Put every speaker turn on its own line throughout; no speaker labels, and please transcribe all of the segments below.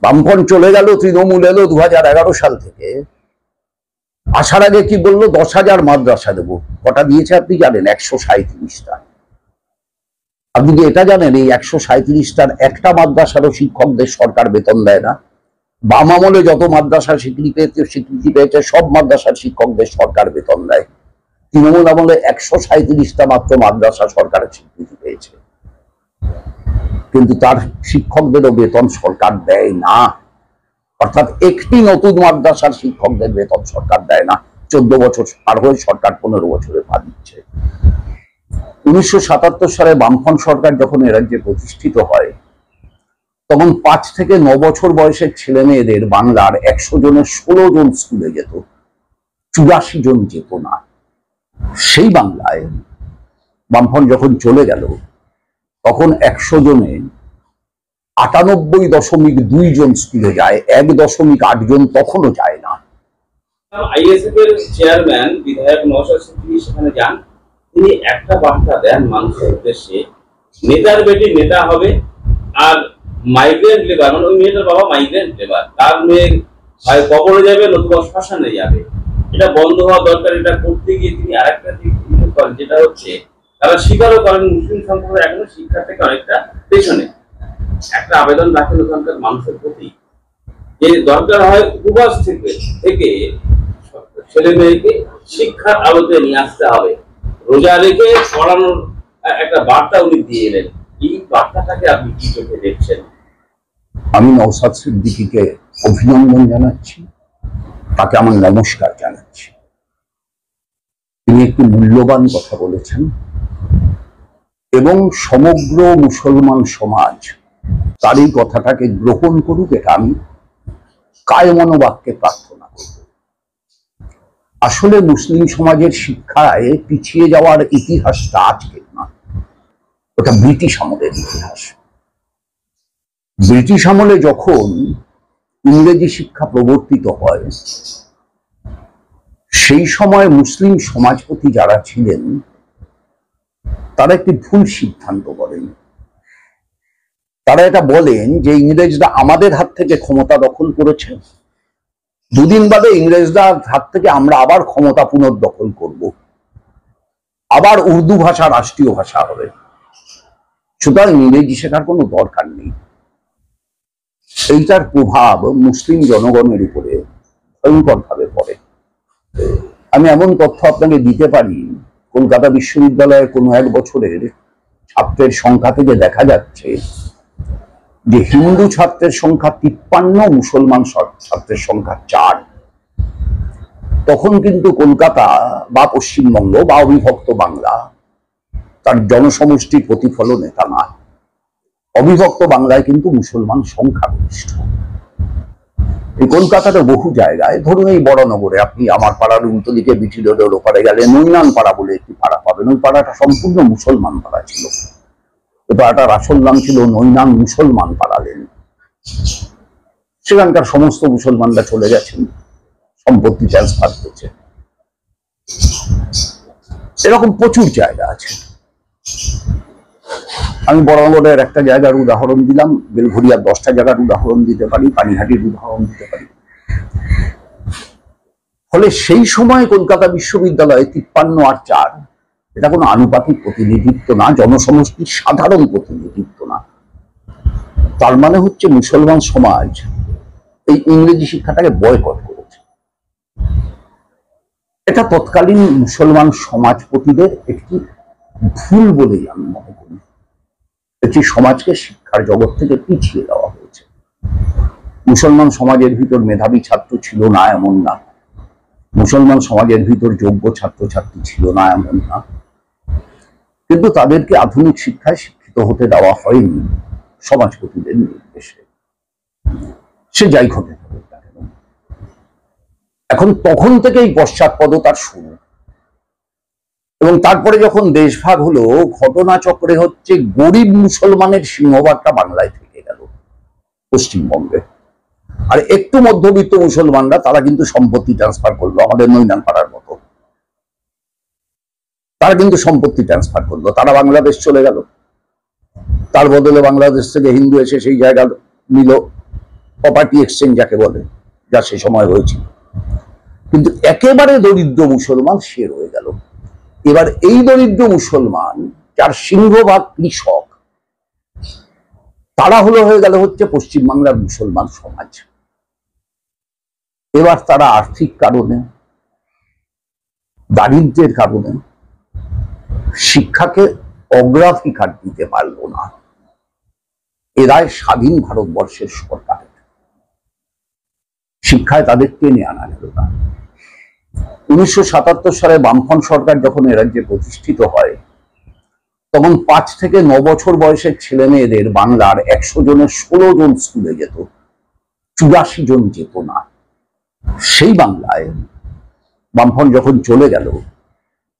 বামফ্রন্ট চলে গেল, তৃণমূল এলো 2011 সাল থেকে। আসার আগে কি বললো? 10,000 মাদ্রাসা দেবো। কটা দিয়েছে আপনি জানেন? 137টা। আপনি কি এটা জানেন এই 137টার একটা মাদ্রাসারও শিক্ষকদের সরকার বেতন দেয় না? বাম আমলে যত মাদ্রাসা স্বীকৃতি পেয়েছে সব মাদ্রাসার শিক্ষকদের সরকার বেতন দেয়। তৃণমূল আমলে 137টা মাত্র মাদ্রাসা সরকারের স্বীকৃতি পেয়েছে, কিন্তু তার শিক্ষকদেরও বেতন সরকার দেয় না। অর্থাৎ একটি নতুন মাদ্রাসার শিক্ষকদের বেতন সরকার দেয় না। 14 বছর পার হয়ে সরকার 15 বছরে পা দিচ্ছে। 1977 সালে বামফ্রন্ট সরকার যখন এ রাজ্যে প্রতিষ্ঠিত হয়, তখন 5 থেকে 9 বছর বয়সের ছেলে মেয়েদের বাংলার 100 জনের 16 জন স্কুলে যেত, 84 জন যেত না। সেই বাংলায় বামফ্রন্ট যখন চলে গেল, তখন 100 জনে 98.2 জন স্কুলে যায়, 1.8 জন তখনও যায় না।
আইএসএফ এর চেয়ারম্যান বিধায়ক নওশাদ সিদ্দিকী সেখানে যান। তিনি একটা বার্তা দেন মানুষের উদ্দেশ্যে, নেতার বেটি নেতা হবে, আর মাইগ্রেন্ট লেবার, মানে ওই মেয়েটার বাবা মাইগ্রেন্ট লেবার, তার মেয়ে হয় কবরে যাবে নতুবা শ্মশানে যাবে, এটা বন্ধ হওয়া দরকার। এটা করতে গিয়ে তিনি আরেকটা দিক উল্লেখ করেন, যেটা হচ্ছে তারা স্বীকারও করেন মুসলিম সম্প্রদায় এখনো শিক্ষা থেকে অনেকটা পেছনে। একটা আবেদন রাখেন ওখানকার মানুষের প্রতি, যে দরকার হয় উপবাস থেকে ছেলে মেয়েকে শিক্ষার আলোতে নিয়ে আসতে হবে, রোজা রেখে পড়ানোর একটা বার্তা উনি দিয়ে এলেন। এই বার্তাটাকে আপনি কি চোখে দেখছেন?
আমি নওশাদ সিদ্দিকীকে অভিনন্দন জানাচ্ছি, তাকে আমার নমস্কার জানাচ্ছি। তিনি একটি মূল্যবান কথা বলেছেন এবং সমগ্র মুসলমান সমাজ তার এই কথাটাকে গ্রহণ করুক, এটা আমি কায়মনোবাক্যে প্রার্থনা করব। আসলে মুসলিম সমাজের শিক্ষায় পিছিয়ে যাওয়ার ইতিহাসটা আজকের না, ওটা ব্রিটিশ আমলের ইতিহাস। ব্রিটিশ আমলে যখন ইংরেজি শিক্ষা প্রবর্তিত হয়, সেই সময় মুসলিম সমাজপতি যারা ছিলেন তারা একটি ভুল সিদ্ধান্ত করেন। তারা এটা বলেন যে ইংরেজরা আমাদের হাত থেকে ক্ষমতা দখল করেছে, দুদিন বাদে ইংরেজদের হাত থেকে আমরা আবার ক্ষমতা পুনর্দখল করব, আবার উর্দু ভাষা রাষ্ট্রীয় ভাষা হবে, সুতরাং ইংরেজি শেখার কোনো দরকার নেই। এইটার প্রভাব মুসলিম জনগণের উপরে ভয়ঙ্কর ভাবে পড়ে। আমি এমন তথ্য আপনাকে দিতে পারি, কলকাতা বিশ্ববিদ্যালয়ের কোনো এক বছরের ছাত্রের সংখ্যা থেকে দেখা যাচ্ছে যে হিন্দু ছাত্রের সংখ্যা 53, মুসলমান ছাত্রের সংখ্যা 4। তখন কিন্তু কলকাতা বা পশ্চিমবঙ্গ বা অবিভক্ত বাংলা তার জনসমষ্টির প্রতিফলন এটা না। অবিভক্ত বাংলায় কিন্তু মুসলমান সংখ্যাগরিষ্ঠ। এই কলকাতার বহু জায়গায়, ধরুন এই বড়নগরে আপনি আমার পাড়ার উল্টো দিকে বিটি রোডের ওপারে গেলে নৈনান পাড়া বলে একটি পাড়া পাবেন। ওই পাড়াটা সম্পূর্ণ মুসলমান পাড়া ছিল। ওই পাড়াটার আসল নাম ছিল নৈনান মুসলমান পাড়া লেন। সেখানকার সমস্ত মুসলমানরা চলে গেছেন, সম্পত্তি ট্রান্সফার হয়েছে। এরকম প্রচুর জায়গা আছে। আমি বড়নগরের একটা জায়গার উদাহরণ দিলাম, বেলঘরিয়ার 10টা জায়গার উদাহরণ দিতে পারি, পানিহাটির উদাহরণ দিতে পারি। ফলে সেই সময় কলকাতা বিশ্ববিদ্যালয়ে 53 আর 4 এটা কোনো আনুপাতিক প্রতিনিধিত্ব না, জনসমষ্টির সাধারণ প্রতিনিধিত্ব না। তার মানে হচ্ছে মুসলমান সমাজ এই ইংরেজি শিক্ষাটাকে বয়কট করেছে। এটা তৎকালীন মুসলমান সমাজপতিদের একটি ভুল বলেই আমি মনে করি। একটি সমাজকে শিক্ষার জগৎ থেকে পিছিয়ে দেওয়া হয়েছে। মুসলমান সমাজের ভিতর মেধাবী ছাত্র ছিল না এমন না, মুসলমান সমাজের ভিতর যোগ্য ছাত্রছাত্রী ছিল না এমন না, কিন্তু তাদেরকে আধুনিক শিক্ষায় শিক্ষিত হতে দেওয়া হয়নি সমাজপতিদের নির্দেশে। সে যাই ঘটে থাকুক না কেন, এখন তখন থেকেই পশ্চাৎপদতার শুরু। এবং তারপরে যখন দেশভাগ হলো, ঘটনাচক্রে হচ্ছে গরিব মুসলমানের সিংহভাগটা বাংলায় থেকে গেল, পশ্চিমবঙ্গে। আর একটু মধ্যবিত্ত মুসলমানরা তারা কিন্তু সম্পত্তি ট্রান্সফার করলো, আমাদের নৈনান পাড়ার মতো। তারা কিন্তু সম্পত্তি ট্রান্সফার করলো, তারা বাংলাদেশ চলে গেল। তার বদলে বাংলাদেশ থেকে হিন্দু এসে সেই জায়গা নিল, প্রপার্টি এক্সচেঞ্জ যাকে বলে, যা সে সময় হয়েছিল। কিন্তু একেবারে দরিদ্র মুসলমান সে রয়ে গেল। এবার এই দরিদ্র মুসলমান যার সিংহভাগ কৃষক, তারা হয়ে গেল হচ্ছে পশ্চিমবাংলার মুসলমান সমাজ। এবার তারা আর্থিক কারণে, দারিদ্র্যের কারণে শিক্ষাকে অগ্রাধিকার দিতে পারল না। এরাই স্বাধীন ভারতবর্ষের সরকার, শিক্ষায় তাদের টেনে আনা গেল না। 1977 সালে বামফ্রন্ট সরকার যখন এ রাজ্যে প্রতিষ্ঠিত হয়, তখন 5 থেকে 9 বছর বয়সের ছেলে মেয়েদের বাংলার 100 জনের 16 জন স্কুলে যেত, 84 জন যেত না। সেই বাংলায় বামফ্রন্ট যখন চলে গেল,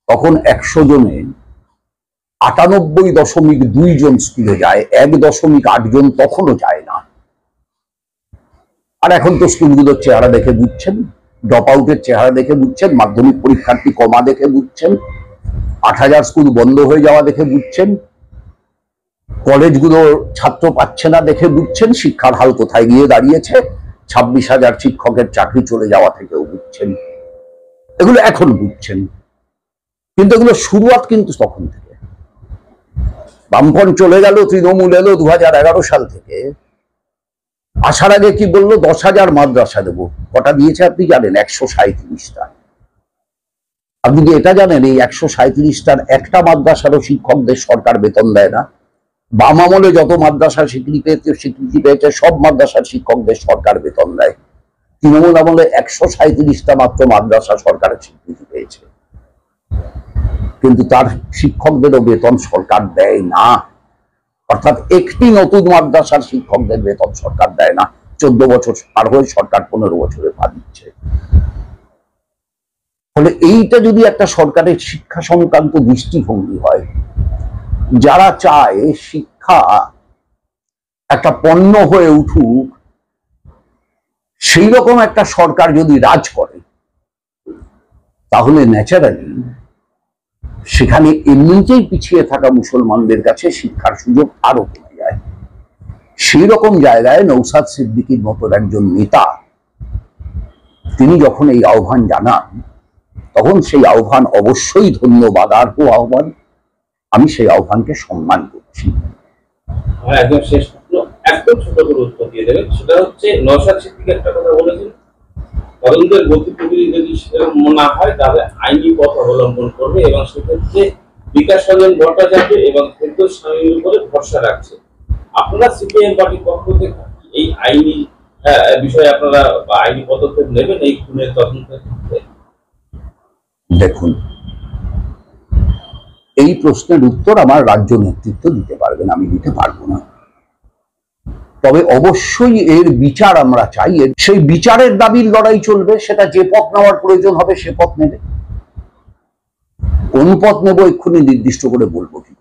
তখন 100 জনে 98.2 জন স্কুলে যায়, 1.8 জন তখনও যায় না। আর এখন তো স্কুলগুলোর চেহারা দেখে বুঝছেন, ড্রপ আউটের চেহারা দেখে বুঝছেন, মাধ্যমিক পরীক্ষার্থী কমা দেখে বুঝছেন, 8000 স্কুল বন্ধ হয়ে যাওয়া দেখে বুঝছেন, কলেজগুলো ছাত্র পাচ্ছে না দেখে বুঝছেন, শিক্ষার হাল কোথায় গিয়ে দাঁড়িয়েছে, 26,000 শিক্ষকের চাকরি চলে যাওয়া থেকেও বুঝছেন। এগুলো এখন বুঝছেন, কিন্তু এগুলো শুরুয়াত কিন্তু তখন থেকে। বামফ্রন্ট চলে গেল, তৃণমূল এলো 2011 সাল থেকে। আসার আগে কি বললো? 10,000 মাদ্রাসা দেবো। কটা দিয়েছে আপনি জানেন? 137টা। আপনি কি এটা জানেন এই 137টার একটা মাদ্রাসারও শিক্ষকদের সরকার বেতন দেয় না? বাম আমলে যত মাদ্রাসা স্বীকৃতি পেয়েছে সব মাদ্রাসার শিক্ষকদের সরকার বেতন দেয়। তৃণমূল আমলে 137টা মাত্র মাদ্রাসা সরকারের স্বীকৃতি পেয়েছে, কিন্তু তার শিক্ষকদেরও বেতন সরকার দেয় না। অর্থাৎ একটি নতুন মাদ্রাসার শিক্ষকদের বেতন সরকার দেয় না। 14 বছর পার হয়ে সরকার 15 বছরে পা দিচ্ছে। ফলে এইটা যদি একটা সরকারের শিক্ষা সংক্রান্ত দৃষ্টিভঙ্গি হয়, যারা চায় শিক্ষা একটা পণ্য হয়ে উঠুক, সেই রকম একটা সরকার যদি রাজ করে, তাহলে ন্যাচারালি সেখানে এমনিতেই পিছিয়ে থাকা মুসলমানদের কাছে শিক্ষার সুযোগ আরো কমে যায়। সেই রকম জায়গায় নৌসাদ সিদ্দিকীর মতো একজন নেতা, তিনি যখন এই আহ্বান জানান, তখন সেই আহ্বান অবশ্যই ধন্যবাদার্হ আহ্বান। আমি সেই আহ্বানকে সম্মান করছি।
একদম শেষ প্রশ্ন, একদম ছোট করে উত্তর দিয়ে দেবেন। সেটা হচ্ছে, নওশাদ সিদ্দিকী একটা কথা বলেছেন, তদন্তের গতিবিধি যদি সেরকম না হয় তাহলে আইনি পথ অবলম্বন করবে, এবং সেক্ষেত্রে বিকাশ রঞ্জন ভট্টাচার্য এবং ফেরদৌস স্বামীর উপরে ভরসা রাখছে। আপনারা সিপিএম পার্টির পক্ষ থেকে এই আইনি বিষয়ে আপনারা আইনি পদক্ষেপ নেবেন এই খুনের তদন্তের ক্ষেত্রে?
দেখুন, এই প্রশ্নের উত্তর আমার রাজ্য নেতৃত্ব দিতে পারবেন, আমি দিতে পারবো না। তবে অবশ্যই এর বিচার আমরা চাই। সেই বিচারের দাবির লড়াই চলবে, সেটা যে পথ নেওয়ার প্রয়োজন হবে সে পথ নেবে। কোন পথ নেব এক্ষুনি নির্দিষ্ট করে বলবো কি